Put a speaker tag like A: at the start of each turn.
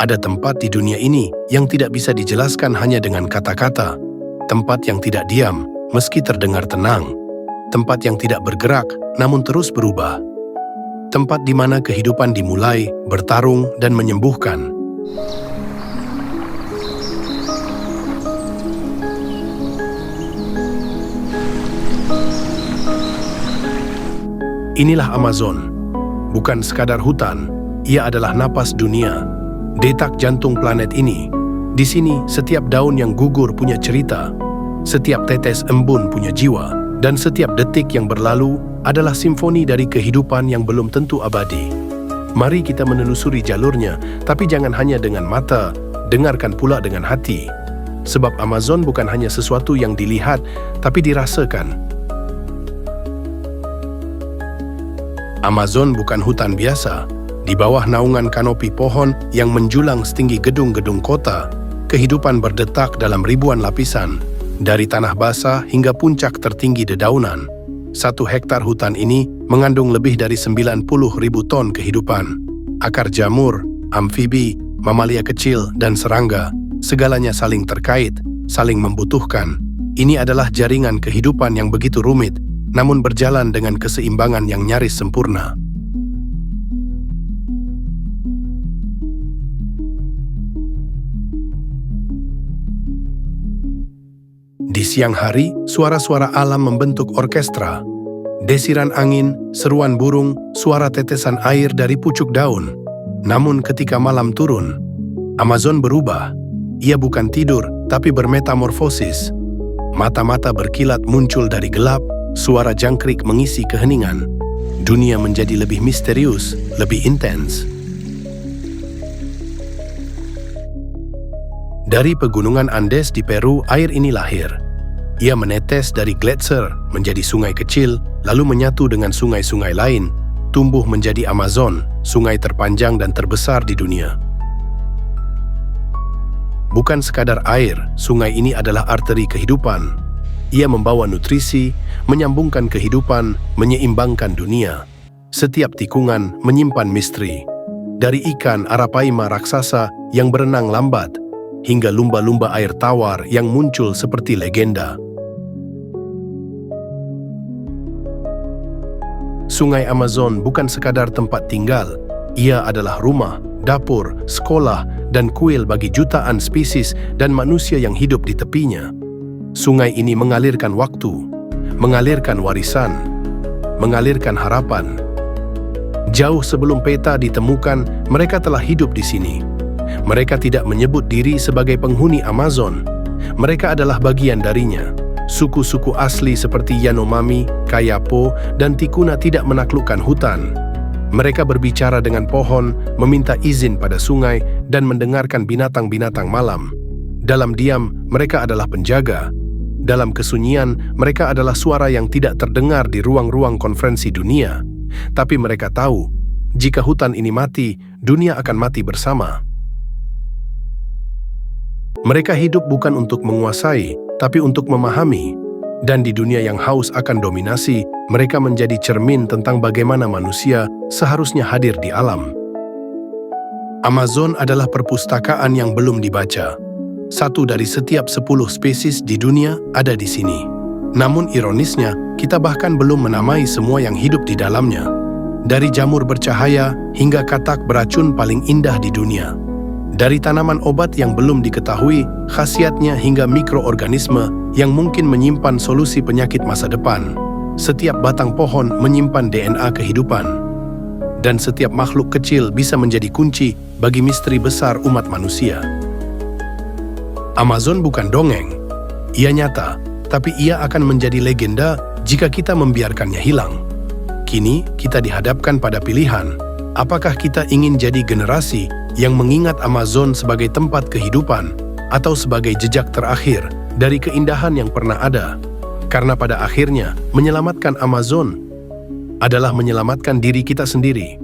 A: Ada tempat di dunia ini yang tidak bisa dijelaskan hanya dengan kata-kata. Tempat yang tidak diam, meski terdengar tenang. Tempat yang tidak bergerak, namun terus berubah. Tempat di mana kehidupan dimulai, bertarung, dan menyembuhkan. Inilah Amazon. Bukan sekadar hutan, ia adalah napas dunia. Detak jantung planet ini. Di sini, setiap daun yang gugur punya cerita. Setiap tetes embun punya jiwa. Dan setiap detik yang berlalu adalah simfoni dari kehidupan yang belum tentu abadi. Mari kita menelusuri jalurnya, tapi jangan hanya dengan mata, dengarkan pula dengan hati. Sebab Amazon bukan hanya sesuatu yang dilihat, tapi dirasakan. Amazon bukan hutan biasa. Di bawah naungan kanopi pohon yang menjulang setinggi gedung-gedung kota, kehidupan berdetak dalam ribuan lapisan, dari tanah basah hingga puncak tertinggi dedaunan. 1 hektar hutan ini mengandung lebih dari 90.000 ton kehidupan. Akar jamur, amfibi, mamalia kecil, dan serangga, segalanya saling terkait, saling membutuhkan. Ini adalah jaringan kehidupan yang begitu rumit, namun berjalan dengan keseimbangan yang nyaris sempurna. Di siang hari, suara-suara alam membentuk orkestra. Desiran angin, seruan burung, suara tetesan air dari pucuk daun. Namun ketika malam turun, Amazon berubah. Ia bukan tidur, tapi bermetamorfosis. Mata-mata berkilat muncul dari gelap, suara jangkrik mengisi keheningan. Dunia menjadi lebih misterius, lebih intens. Dari pegunungan Andes di Peru, air ini lahir. Ia menetes dari gletser menjadi sungai kecil, lalu menyatu dengan sungai-sungai lain, tumbuh menjadi Amazon, sungai terpanjang dan terbesar di dunia. Bukan sekadar air, sungai ini adalah arteri kehidupan. Ia membawa nutrisi, menyambungkan kehidupan, menyeimbangkan dunia. Setiap tikungan menyimpan misteri. Dari ikan arapaima raksasa yang berenang lambat, hingga lumba-lumba air tawar yang muncul seperti legenda. Sungai Amazon bukan sekadar tempat tinggal, ia adalah rumah, dapur, sekolah, dan kuil bagi jutaan spesies dan manusia yang hidup di tepinya. Sungai ini mengalirkan waktu, mengalirkan warisan, mengalirkan harapan. Jauh sebelum peta ditemukan, mereka telah hidup di sini. Mereka tidak menyebut diri sebagai penghuni Amazon. Mereka adalah bagian darinya. Suku-suku asli seperti Yanomami, Kayapo, dan Tikuna tidak menaklukkan hutan. Mereka berbicara dengan pohon, meminta izin pada sungai, dan mendengarkan binatang-binatang malam. Dalam diam, mereka adalah penjaga. Dalam kesunyian, mereka adalah suara yang tidak terdengar di ruang-ruang konferensi dunia. Tapi mereka tahu, jika hutan ini mati, dunia akan mati bersama. Mereka hidup bukan untuk menguasai, tapi untuk memahami. Dan di dunia yang haus akan dominasi, mereka menjadi cermin tentang bagaimana manusia seharusnya hadir di alam. Amazon adalah perpustakaan yang belum dibaca. 1 dari setiap 10 spesies di dunia ada di sini. Namun ironisnya, kita bahkan belum menamai semua yang hidup di dalamnya. Dari jamur bercahaya hingga katak beracun paling indah di dunia. Dari tanaman obat yang belum diketahui khasiatnya hingga mikroorganisme yang mungkin menyimpan solusi penyakit masa depan. Setiap batang pohon menyimpan DNA kehidupan. Dan setiap makhluk kecil bisa menjadi kunci bagi misteri besar umat manusia. Amazon bukan dongeng. Ia nyata, tapi ia akan menjadi legenda jika kita membiarkannya hilang. Kini kita dihadapkan pada pilihan. Apakah kita ingin jadi generasi yang mengingat Amazon sebagai tempat kehidupan atau sebagai jejak terakhir dari keindahan yang pernah ada? Karena pada akhirnya, menyelamatkan Amazon adalah menyelamatkan diri kita sendiri.